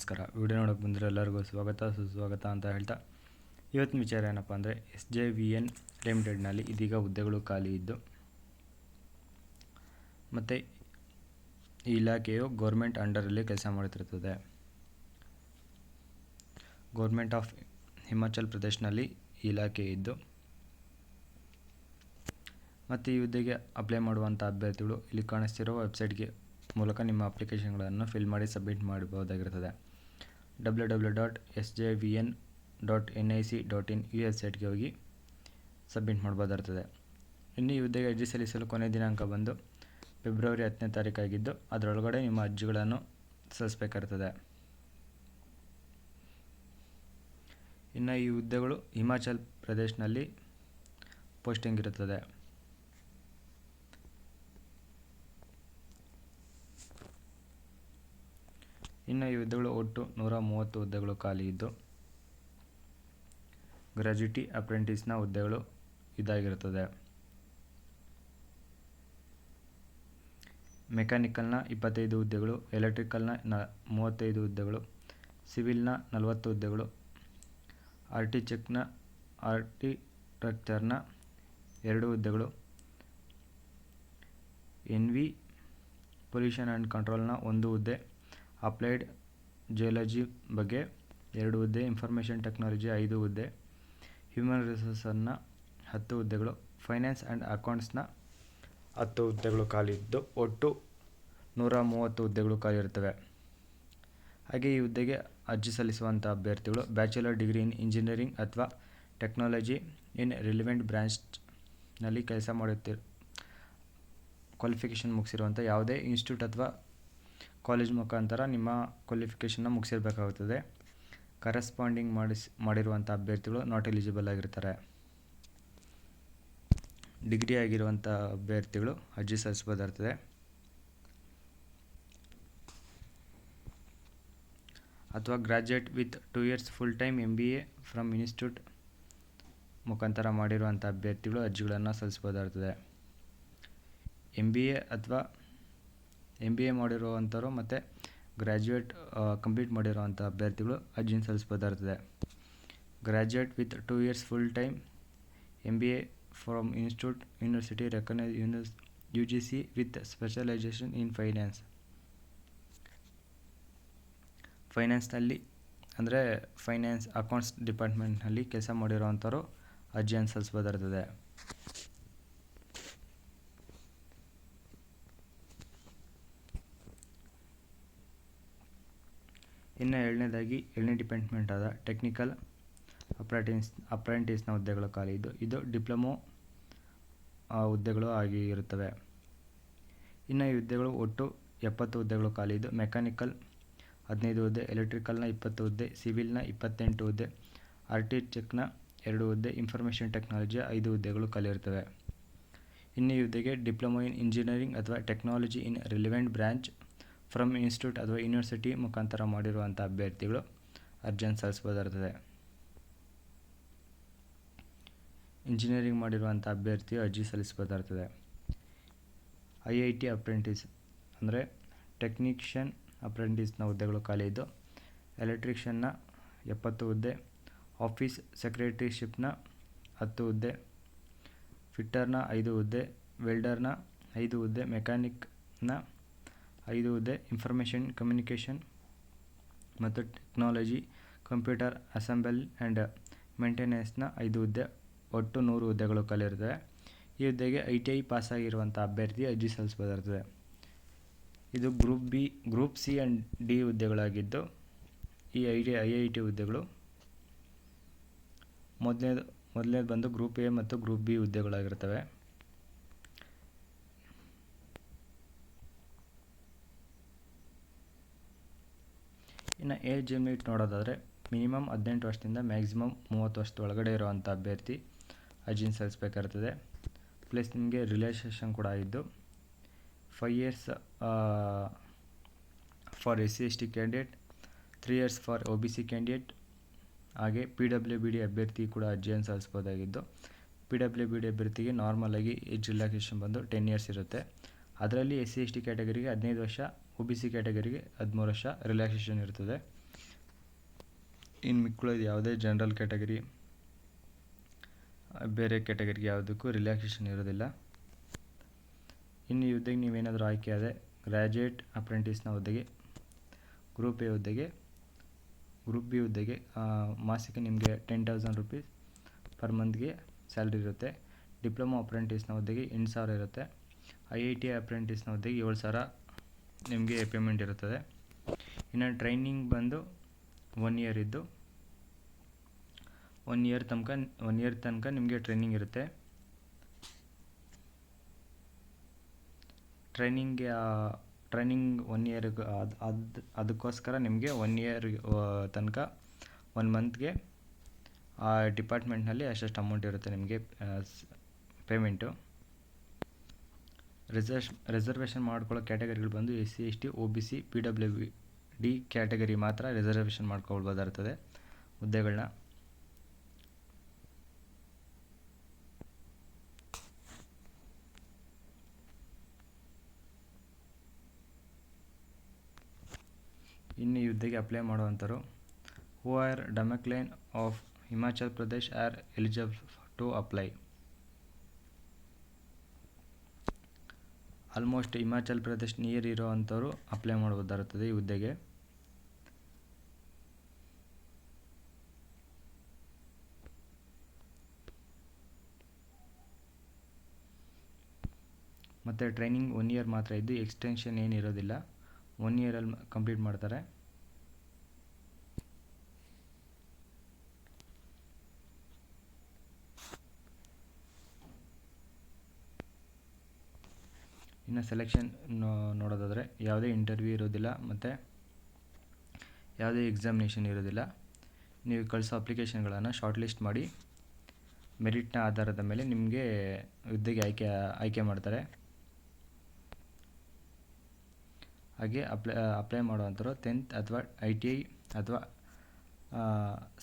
ನಮಸ್ಕಾರ. ವಿಡಿಯೋ ನೋಡೋಕೆ ಬಂದರೆ ಎಲ್ಲರಿಗೂ ಸ್ವಾಗತ ಸುಸ್ವಾಗತ ಅಂತ ಹೇಳ್ತಾ, ಇವತ್ತಿನ ವಿಚಾರ ಏನಪ್ಪ ಅಂದರೆ SJVN ಲಿಮಿಟೆಡ್ನಲ್ಲಿ ಇದೀಗ ಹುದ್ದೆಗಳು ಖಾಲಿ ಇದ್ದು, ಮತ್ತು ಈ ಇಲಾಖೆಯು ಗೌರ್ಮೆಂಟ್ ಅಂಡರಲ್ಲಿ ಕೆಲಸ ಮಾಡುತ್ತಿರುತ್ತದೆ. ಗೌರ್ಮೆಂಟ್ ಆಫ್ ಹಿಮಾಚಲ್ ಪ್ರದೇಶ್ನಲ್ಲಿ ಈ ಇಲಾಖೆ ಇದ್ದು, ಮತ್ತು ಈ ಹುದ್ದೆಗೆ ಅಪ್ಲೈ ಮಾಡುವಂಥ ಅಭ್ಯರ್ಥಿಗಳು ಇಲ್ಲಿ ಕಾಣಿಸ್ತಿರೋ ವೆಬ್ಸೈಟ್ಗೆ ಮೂಲಕ ನಿಮ್ಮ ಅಪ್ಲಿಕೇಶನ್ಗಳನ್ನು ಫಿಲ್ ಮಾಡಿ ಸಬ್ಮಿಟ್ ಮಾಡಬಹುದಾಗಿರುತ್ತದೆ. www.sjvn.nic.in ಈ ವೆಬ್ಸೈಟ್ಗೆ ಹೋಗಿ ಸಬ್ಮಿಟ್ ಮಾಡ್ಬೋದಾಗಿರ್ತದೆ. ಇನ್ನು ಈ ಹುದ್ದೆಗೆ ಅರ್ಜಿ ಸಲ್ಲಿಸಲು ಕೊನೆಯ ದಿನಾಂಕ ಬಂದು ಫೆಬ್ರವರಿ 10ನೇ ತಾರೀಕಾಗಿದ್ದು, ಅದರೊಳಗಡೆ ನಿಮ್ಮ ಅರ್ಜಿಗಳನ್ನು ಸಲ್ಲಿಸಬೇಕಾಗಿರ್ತದೆ. ಇನ್ನು ಈ ಹುದ್ದೆಗಳು ಹಿಮಾಚಲ್ ಪ್ರದೇಶ್ನಲ್ಲಿ ಪೋಸ್ಟಿಂಗ್ ಇರುತ್ತದೆ. ಇನ್ನು ಈ ಹುದ್ದೆಗಳು ಒಟ್ಟು 130 ಹುದ್ದೆಗಳು ಖಾಲಿ ಇದ್ದು, ಗ್ರ್ಯಾಜುಯಿಟಿ ಅಪ್ರೆಂಟಿಸ್ನ ಹುದ್ದೆಗಳು ಇದಾಗಿರುತ್ತದೆ. ಮೆಕ್ಯಾನಿಕಲ್ನ 25 ಹುದ್ದೆಗಳು, ಎಲೆಕ್ಟ್ರಿಕಲ್ನ 35 ಹುದ್ದೆಗಳು, ಸಿವಿಲ್ನ 40 ಹುದ್ದೆಗಳು, ಆರ್ಕಿಟೆಕ್ಚರ್ನ 2 ಹುದ್ದೆಗಳು, NV ಪೊಲ್ಯೂಷನ್ ಆ್ಯಂಡ್ ಕಂಟ್ರೋಲ್ನ 1 ಹುದ್ದೆ, ಅಪ್ಲೈಡ್ ಜಿಯಾಲಜಿ ಬಗ್ಗೆ 2 ಹುದ್ದೆ, ಇನ್ಫಾರ್ಮೇಷನ್ ಟೆಕ್ನಾಲಜಿ 5 ಹುದ್ದೆ, ಹ್ಯೂಮನ್ ರಿಸೋರ್ಸನ್ನ 10 ಹುದ್ದೆಗಳು, ಫೈನಾನ್ಸ್ ಆ್ಯಂಡ್ ಅಕೌಂಟ್ಸ್ನ 10 ಹುದ್ದೆಗಳು ಖಾಲಿ ಇದ್ದು, ಒಟ್ಟು 130 ಹುದ್ದೆಗಳು ಖಾಲಿ ಇರುತ್ತವೆ. ಹಾಗೆ ಈ ಹುದ್ದೆಗೆ ಅರ್ಜಿ ಸಲ್ಲಿಸುವಂಥ ಅಭ್ಯರ್ಥಿಗಳು ಬ್ಯಾಚುಲರ್ ಡಿಗ್ರಿ ಇನ್ ಇಂಜಿನಿಯರಿಂಗ್ ಅಥವಾ ಟೆಕ್ನಾಲಜಿ ಇನ್ ರಿಲಿವೆಂಟ್ ಬ್ರಾಂಚ್ನಲ್ಲಿ ಕೆಲಸ ಕ್ವಾಲಿಫಿಕೇಷನ್ ಮುಗಿಸಿರುವಂಥ ಯಾವುದೇ ಇನ್ಸ್ಟಿಟ್ಯೂಟ್ ಅಥವಾ ಕಾಲೇಜ್ ಮುಖಾಂತರ ನಿಮ್ಮ ಕ್ವಾಲಿಫಿಕೇಷನ್ನ ಮುಗಿಸಿರಬೇಕಾಗುತ್ತದೆ. ಕರೆಸ್ಪಾಂಡಿಂಗ್ ಮಾಡಿರುವಂಥ ಅಭ್ಯರ್ಥಿಗಳು ನಾಟ್ ಎಲಿಜಿಬಲ್ ಆಗಿರ್ತಾರೆ. ಡಿಗ್ರಿ ಆಗಿರುವಂಥ ಅಭ್ಯರ್ಥಿಗಳು ಅರ್ಜಿ ಸಲ್ಲಿಸಬಹುದಾಗಿರ್ತದೆ. ಅಥವಾ graduate with 2 years full time MBA from institute ಮುಖಾಂತರ ಮಾಡಿರುವಂಥ ಅಭ್ಯರ್ಥಿಗಳು ಅರ್ಜಿಗಳನ್ನು ಸಲ್ಲಿಸಬಹುದಾಗಿರ್ತದೆ. MBA ಮಾಡಿರುವಂಥವ್ರು ಮತ್ತು ಗ್ರ್ಯಾಜುಯೇಟ್ ಕಂಪ್ಲೀಟ್ ಮಾಡಿರುವಂಥ ಅಭ್ಯರ್ಥಿಗಳು ಅರ್ಜಿನ ಸಲ್ಲಿಸಬಹುದಾಗಿರ್ತದೆ. Graduate with 2 years full time MBA from institute university recognised UGC with specialisation in ಫೈನಾನ್ಸ್ನಲ್ಲಿ ಅಂದರೆ ಫೈನಾನ್ಸ್ ಅಕೌಂಟ್ಸ್ ಡಿಪಾರ್ಟ್ಮೆಂಟ್ನಲ್ಲಿ ಕೆಲಸ ಮಾಡಿರೋವಂಥವ್ರು ಅರ್ಜಿಯನ್ನು ಸಲ್ಲಿಸಬಹುದಾಗಿರ್ತದೆ. ಇನ್ನು ಏಳನೇ ಡಿಪಾರ್ಟ್ಮೆಂಟ್ ಆದ ಟೆಕ್ನಿಕಲ್ ಅಪ್ರೆಂಟಿಸ್ನ ಹುದ್ದೆಗಳು ಖಾಲಿ ಇದ್ದು, ಇದು ಡಿಪ್ಲೊಮೊ ಹುದ್ದೆಗಳು ಆಗಿ ಇರುತ್ತವೆ. ಇನ್ನು ಈ ಹುದ್ದೆಗಳು ಒಟ್ಟು 70 ಹುದ್ದೆಗಳು ಖಾಲಿ ಇದ್ದು, ಮೆಕ್ಯಾನಿಕಲ್ 15 ಹುದ್ದೆ, ಎಲೆಕ್ಟ್ರಿಕಲ್ನ 20 ಹುದ್ದೆ, ಸಿವಿಲ್ನ 28 ಹುದ್ದೆ, ಆರ್ಕಿಟೆಕ್ಚರ್ನ 2 ಹುದ್ದೆ, ಇನ್ಫಾರ್ಮೇಷನ್ ಟೆಕ್ನಾಲಜಿಯ 5 ಹುದ್ದೆಗಳು ಖಾಲಿ ಇರುತ್ತವೆ. ಇನ್ನು ಈ ಹುದ್ದೆಗೆ ಡಿಪ್ಲೊಮೊ ಇನ್ ಇಂಜಿನಿಯರಿಂಗ್ ಅಥವಾ technology in relevant branch from institute ಅಥವಾ ಯೂನಿವರ್ಸಿಟಿ ಮುಖಾಂತರ ಮಾಡಿರುವಂಥ ಅಭ್ಯರ್ಥಿಗಳು ಅರ್ಜಿಯನ್ನು ಸಲ್ಲಿಸಬಹುದಾಗಿರ್ತದೆ. ಇಂಜಿನಿಯರಿಂಗ್ ಮಾಡಿರುವಂಥ ಅಭ್ಯರ್ಥಿಯು ಅರ್ಜಿ ಸಲ್ಲಿಸಬಹುದಾಗಿರ್ತದೆ. IIT ಅಪ್ರೆಂಟಿಸ್ ಅಂದರೆ ಟೆಕ್ನಿಷಿಯನ್ ಅಪ್ರೆಂಟಿಸ್ನ ಹುದ್ದೆಗಳು ಖಾಲಿ ಇದ್ದು, ಎಲೆಕ್ಟ್ರಿಷಿಯನ್ನ 70 ಹುದ್ದೆ, ಆಫೀಸ್ ಸೆಕ್ರೆಟರಿಶಿಪ್ನ 10 ಹುದ್ದೆ, ಫಿಟ್ಟರ್ನ 5 ಹುದ್ದೆ, ವೆಲ್ಡರ್ನ 5 ಹುದ್ದೆ, ಮೆಕ್ಯಾನಿಕ್ನ 5 ಹುದ್ದೆ, ಇನ್ಫಾರ್ಮೇಷನ್ ಕಮ್ಯುನಿಕೇಷನ್ ಮತ್ತು ಟೆಕ್ನಾಲಜಿ, ಕಂಪ್ಯೂಟರ್ ಅಸೆಂಬಲ್ ಆ್ಯಂಡ್ ಮೇಂಟೆನೆನ್ಸ್ನ 5 ಹುದ್ದೆ, ಒಟ್ಟು 100 ಹುದ್ದೆಗಳು ಖಾಲಿ ಇರುತ್ತವೆ. ಈ ಹುದ್ದೆಗೆ ITI ಪಾಸಾಗಿರುವಂಥ ಅಭ್ಯರ್ಥಿ ಅರ್ಜಿ ಸಲ್ಲಿಸಬಹುದಾಗಿರ್ತದೆ. ಇದು ಗ್ರೂಪ್ C ಆ್ಯಂಡ್ D ಹುದ್ದೆಗಳಾಗಿದ್ದು, ಈ IIT ಹುದ್ದೆಗಳು ಮೊದಲನೇದು ಬಂದು ಗ್ರೂಪ್ A ಮತ್ತು ಗ್ರೂಪ್ B ಹುದ್ದೆಗಳಾಗಿರ್ತವೆ. ಇನ್ನು ಏಜ್ ಲಿಮಿಟ್ ನೋಡೋದಾದರೆ ಮಿನಿಮಮ್ 18 ವರ್ಷದಿಂದ ಮ್ಯಾಕ್ಸಿಮಮ್ 30 ವರ್ಷದ ಒಳಗಡೆ ಇರುವಂಥ ಅಭ್ಯರ್ಥಿ ಅರ್ಜಿನ ಸಲ್ಲಿಸಬೇಕಾಗಿರ್ತದೆ. ಪ್ಲಸ್ ನಿಮಗೆ ರಿಲ್ಯಾಕ್ಸೇಷನ್ ಕೂಡ ಇದ್ದು 5 years for SC/ST candidate, 3 years for OBC candidate, ಹಾಗೆ PWBD ಅಭ್ಯರ್ಥಿ ಕೂಡ ಅರ್ಜಿಯನ್ನು ಸಲ್ಲಿಸಬಹುದಾಗಿದ್ದು, PWBD ಅಭ್ಯರ್ಥಿಗೆ ನಾರ್ಮಲ್ ಆಗಿ ಏಜ್ ರಿಲ್ಯಾಕ್ಸೇಷನ್ ಬಂದು 10 years ಇರುತ್ತೆ. ಅದರಲ್ಲಿ SC/ST ಕ್ಯಾಟಗರಿಗೆ 15 ವರ್ಷ, OBC ಕ್ಯಾಟಗರಿಗೆ 13 ವರ್ಷ ರಿಲ್ಯಾಕ್ಸೇಷನ್ ಇರ್ತದೆ. ಇನ್ನು ಮಿಕ್ಕುಳಿದ ಯಾವುದೇ ಜನರಲ್ ಕ್ಯಾಟಗರಿ ಬೇರೆ ಕ್ಯಾಟಗರಿಗೆ ಯಾವುದಕ್ಕೂ ರಿಲ್ಯಾಕ್ಸೇಷನ್ ಇರೋದಿಲ್ಲ. ಇನ್ನು ಈ ಹುದ್ದೆಗೆ ನೀವೇನಾದರೂ ಆಯ್ಕೆ ಆದರೆ ಗ್ರ್ಯಾಜುಯೇಟ್ ಅಪ್ರೆಂಟಿಸ್ನ ಹುದ್ದೆಗೆ, ಗ್ರೂಪ್ ಎ ಹುದ್ದೆಗೆ, ಗ್ರೂಪ್ ಬಿ ಹುದ್ದೆಗೆ ಮಾಸಿಕ ನಿಮಗೆ 10,000 ರೂಪೀಸ್ ಪರ್ ಮಂತ್ಗೆ ಸ್ಯಾಲ್ರಿ ಇರುತ್ತೆ. ಡಿಪ್ಲೊಮಾ ಅಪ್ರೆಂಟಿಸ್ನ ಹುದ್ದೆಗೆ 8,000 ಇರುತ್ತೆ. IIT ಅಪ್ರೆಂಟಿಸ್ನ ಹುದ್ದೆಗೆ 7,000 ನಿಮಗೆ ಪೇಮೆಂಟ್ ಇರುತ್ತದೆ. ಇನ್ನು ಟ್ರೈನಿಂಗ್ ಬಂದು 1 ಇಯರ್ ಇದ್ದು 1 ಇಯರ್ ತನಕ ನಿಮಗೆ ಟ್ರೈನಿಂಗ್ ಇರುತ್ತೆ. ಟ್ರೈನಿಂಗ್ 1 ಇಯರ್ಗೆ ಅದಕ್ಕೋಸ್ಕರ ನಿಮಗೆ 1 ಇಯರ್ ತನಕ 1 ಮಂತ್ಗೆ ಆ ಡಿಪಾರ್ಟ್ಮೆಂಟ್ನಲ್ಲಿ ಅಷ್ಟು ಅಮೌಂಟ್ ಇರುತ್ತೆ ನಿಮಗೆ ಪೇಮೆಂಟು. ರಿಸರ್ವೇಷನ್ ಮಾಡ್ಕೊಳ್ಳೋ ಕ್ಯಾಟಗರಿಗಳು ಬಂದು SC ST OBC PWD category ಮಾತ್ರ ರಿಸರ್ವೇಷನ್ ಮಾಡ್ಕೊಳ್ಬೋದಿರ್ತದೆ ಹುದ್ದೆಗಳನ್ನ. ಇನ್ನು ಈ ಹುದ್ದೆಗೆ ಅಪ್ಲೈ ಮಾಡುವಂಥರು who are domicile of Himachal Pradesh are eligible to apply. Almost Himachal Pradesh near ಇರೋ ಅಂಥವ್ರು ಅಪ್ಲೈ ಮಾಡ್ಬೋದಾಗಿರ್ತದೆ ಈ ಹುದ್ದೆಗೆ. ಮತ್ತು ಟ್ರೈನಿಂಗ್ 1 ಇಯರ್ ಮಾತ್ರ ಇದ್ದು ಎಕ್ಸ್ಟೆನ್ಷನ್ ಏನಿರೋದಿಲ್ಲ, 1 ಇಯರಲ್ಲಿ ಕಂಪ್ಲೀಟ್ ಮಾಡ್ತಾರೆ. ಇನ್ನು ಸೆಲೆಕ್ಷನ್ ನೋಡೋದಾದರೆ ಯಾವುದೇ ಇಂಟರ್ವ್ಯೂ ಇರೋದಿಲ್ಲ ಮತ್ತು ಯಾವುದೇ ಎಕ್ಸಾಮಿನೇಷನ್ ಇರೋದಿಲ್ಲ. ನೀವು ಕಳಿಸೋ ಅಪ್ಲಿಕೇಶನ್ಗಳನ್ನು ಶಾರ್ಟ್ ಲಿಸ್ಟ್ ಮಾಡಿ ಮೆರಿಟ್ನ ಆಧಾರದ ಮೇಲೆ ನಿಮಗೆ ಹುದ್ದೆಗೆ ಆಯ್ಕೆ ಮಾಡ್ತಾರೆ. ಹಾಗೆ ಅಪ್ಲೈ ಮಾಡುವಂಥವ್ರು 10th ಅಥವಾ ITI ಅಥವಾ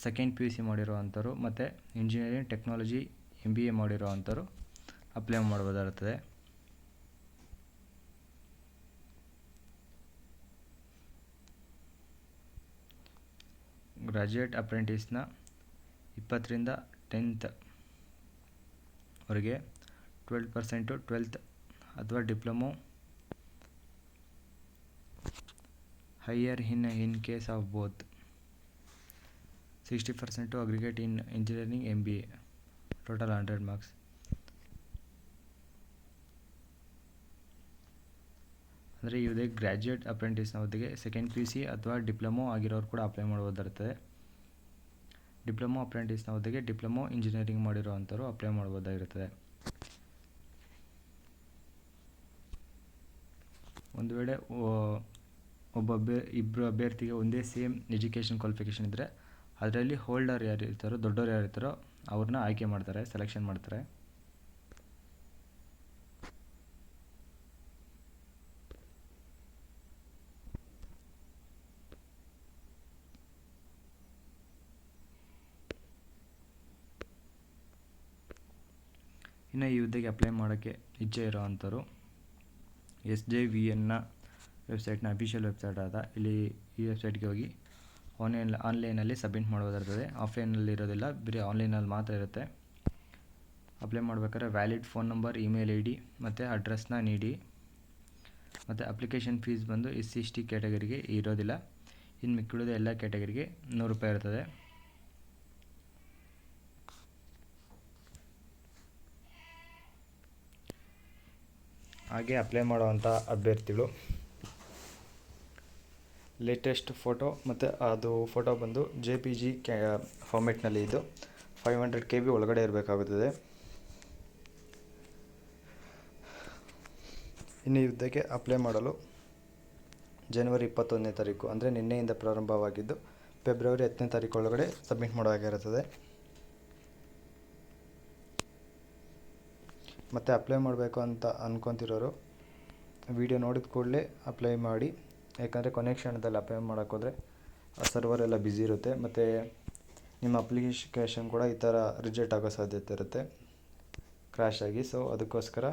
ಸೆಕೆಂಡ್ PUC ಮಾಡಿರೋವಂಥವ್ರು ಮತ್ತು ಇಂಜಿನಿಯರಿಂಗ್ ಟೆಕ್ನಾಲಜಿ MBA ಮಾಡಿರೋವಂಥವ್ರು ಅಪ್ಲೈ ಮಾಡ್ಬೋದಾಗಿರ್ತದೆ. ಗ್ರ್ಯಾಜುಯೇಟ್ ಅಪ್ರೆಂಟಿಸ್ನ 20 ರಿಂದ 10th ವರೆಗೆ 12% 12th ಅಥವಾ diploma, higher in case of both 60% aggregate in engineering MBA, total 100 marks. ಅಂದರೆ ಈ ಹುದ್ದೆಗೆ ಗ್ರ್ಯಾಜುಯೇಟ್ ಅಪ್ರೆಂಟಿಸ್ನ ಹುದ್ದೆಗೆ ಸೆಕೆಂಡ್ PUC ಅಥವಾ ಡಿಪ್ಲೊಮೊ ಆಗಿರೋರು ಕೂಡ ಅಪ್ಲೈ ಮಾಡ್ಬೋದಾಗಿರ್ತದೆ. ಡಿಪ್ಲೊಮೊ ಅಪ್ರೆಂಟಿಸ್ನ ಹುದ್ದೆಗೆ ಡಿಪ್ಲೊಮೊ ಇಂಜಿನಿಯರಿಂಗ್ ಮಾಡಿರೋವಂಥವ್ರು ಅಪ್ಲೈ ಮಾಡ್ಬೋದಾಗಿರ್ತದೆ. ಒಂದು ವೇಳೆ ಇಬ್ಬರು ಅಭ್ಯರ್ಥಿಗೆ ಒಂದೇ ಸೇಮ್ ಎಜುಕೇಷನ್ ಕ್ವಾಲಿಫಿಕೇಷನ್ ಇದ್ದರೆ ಅದರಲ್ಲಿ ಹೋಲ್ಡರ್ ಯಾರು ಇರ್ತಾರೋ, ದೊಡ್ಡವ್ರು ಯಾರು ಇರ್ತಾರೋ ಅವ್ರನ್ನ ಆಯ್ಕೆ ಮಾಡ್ತಾರೆ, ಸೆಲೆಕ್ಷನ್ ಮಾಡ್ತಾರೆ. ಇನ್ನು ಈ ಹುದ್ದೆಗೆ ಅಪ್ಲೈ ಮಾಡೋಕ್ಕೆ ಇಚ್ಛೆ ಇರೋವಂಥವ್ರು SJVN ವೆಬ್ಸೈಟ್ನ ಅಫಿಷಿಯಲ್ ವೆಬ್ಸೈಟ್ ಆದ ಈ ವೆಬ್ಸೈಟ್ಗೆ ಹೋಗಿ ಆನ್ಲೈನಲ್ಲಿ ಸಬ್ಮಿಟ್ ಮಾಡೋದಿರ್ತದೆ. ಆಫ್ಲೈನಲ್ಲಿ ಇರೋದಿಲ್ಲ, ಬರೀ ಆನ್ಲೈನಲ್ಲಿ ಮಾತ್ರ ಇರುತ್ತೆ. ಅಪ್ಲೈ ಮಾಡ್ಬೇಕಾದ್ರೆ valid phone number, email ID ಮತ್ತು ಅಡ್ರೆಸ್ನ ನೀಡಿ. ಮತ್ತು ಅಪ್ಲಿಕೇಶನ್ ಫೀಸ್ ಬಂದು SC ST ಕ್ಯಾಟಗರಿಗೆ ಇರೋದಿಲ್ಲ. ಇನ್ನು ಮಿಕ್ಕಿಳಿದ ಎಲ್ಲ ಕ್ಯಾಟಗರಿಗೆ 100 ರೂಪಾಯಿ ಇರ್ತದೆ. ಹಾಗೆ ಅಪ್ಲೈ ಮಾಡುವಂಥ ಅಭ್ಯರ್ಥಿಗಳು ಲೇಟೆಸ್ಟ್ ಫೋಟೋ ಮತ್ತು ಅದು ಫೋಟೋ ಬಂದು JPG ಫಾರ್ಮೆಟ್ನಲ್ಲಿ ಇದ್ದು 500 KB ಒಳಗಡೆ ಇರಬೇಕಾಗುತ್ತದೆ. ಇನ್ನು ಈ ಹುದ್ದೆಗೆ ಅಪ್ಲೈ ಮಾಡಲು ಜನವರಿ 21ನೇ ತಾರೀಕು ಅಂದರೆ ನಿನ್ನೆಯಿಂದ ಪ್ರಾರಂಭವಾಗಿದ್ದು ಫೆಬ್ರವರಿ 10ನೇ ತಾರೀಕು ಒಳಗಡೆ ಸಬ್ಮಿಟ್ ಮಾಡೋವಾಗಿರುತ್ತದೆ. ಮತ್ತು ಅಪ್ಲೈ ಮಾಡಬೇಕು ಅಂತ ಅಂದ್ಕೊತಿರೋರು ವಿಡಿಯೋ ನೋಡಿದ ಕೂಡಲೇ ಅಪ್ಲೈ ಮಾಡಿ. ಯಾಕಂದರೆ ಕೊನೆ ಕ್ಷಣದಲ್ಲಿ ಅಪ್ಲೈ ಮಾಡೋಕ್ಕೋದ್ರೆ ಸರ್ವರ್ ಎಲ್ಲ ಬ್ಯುಸಿ ಇರುತ್ತೆ ಮತ್ತು ನಿಮ್ಮ ಅಪ್ಲಿಕೇಶನ್ ಕೂಡ ಈ ಥರ ರಿಜೆಕ್ಟ್ ಆಗೋ ಸಾಧ್ಯತೆ ಇರುತ್ತೆ, ಕ್ರ್ಯಾಶ್ ಆಗಿ. ಸೊ ಅದಕ್ಕೋಸ್ಕರ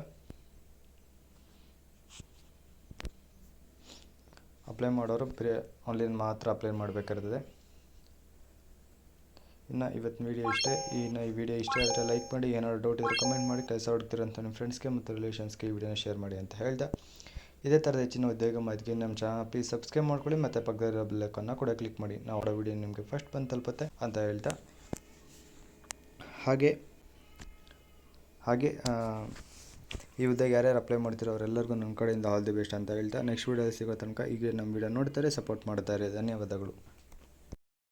ಅಪ್ಲೈ ಮಾಡೋರು ಬರೀ ಆನ್ಲೈನ್ ಮಾತ್ರ ಅಪ್ಲೈ ಮಾಡಬೇಕಾಗಿರ್ತದೆ. ಇನ್ನು ಇವತ್ತಿನ ವೀಡಿಯೋ ಇಷ್ಟೇ. ಈ ವಿಡಿಯೋ ಇಷ್ಟ ಆದರೆ ಲೈಕ್ ಮಾಡಿ, ಏನಾದ್ರು ಡೌಟ್ ಇದ್ದರೆ ಕಮೆಂಟ್ ಮಾಡಿ, ಕೆಲಸ ಹುಡುಕ್ತಿರೋಂಥ ನಿಮ್ಮ ಫ್ರೆಂಡ್ಸ್ಗೆ ಮತ್ತು ರಿಲೇಷನ್ಸ್ಗೆ ಈ ವಿಡಿಯೋನ ಶೇರ್ ಮಾಡಿ ಅಂತ ಹೇಳ್ತಾ, ಇದೇ ಥರದ ಹೆಚ್ಚಿನ ಉದ್ಯೋಗ ಮಾಹಿತಿಗೆ ನಮ್ಮ ಚಾನಲ್ ಪ್ಲೀಸ್ ಸಬ್ಸ್ಕ್ರೈಬ್ ಮಾಡ್ಕೊಳ್ಳಿ ಮತ್ತು ಪಕ್ಕದಲ್ಲಿರೋ ಬೆಲ್ ಐಕಾನ್ನ ಕೂಡ ಕ್ಲಿಕ್ ಮಾಡಿ. ನಾವು ಮಾಡೋ ವಿಡಿಯೋ ನಿಮಗೆ ಫಸ್ಟ್ ಬಂದು ತಲುಪುತ್ತೆ ಅಂತ ಹೇಳ್ತಾ, ಹಾಗೆ ಈ ಉದ್ಯೋಗ ಯಾರ್ಯಾರು ಅಪ್ಲೈ ಮಾಡ್ತಿರೋ ಅವರೆಲ್ಲರಿಗೂ ನನ್ನ ಕಡೆಯಿಂದ ಆಲ್ ದಿ ಬೆಸ್ಟ್ ಅಂತ ಹೇಳ್ತಾ, ನೆಕ್ಸ್ಟ್ ವೀಡಿಯೋದಲ್ಲಿ ಸಿಗೋ ತನಕ ಈಗ ನಮ್ಮ ವಿಡಿಯೋ ನೋಡ್ತಾರೆ, ಸಪೋರ್ಟ್ ಮಾಡ್ತಾರೆ. ಧನ್ಯವಾದಗಳು.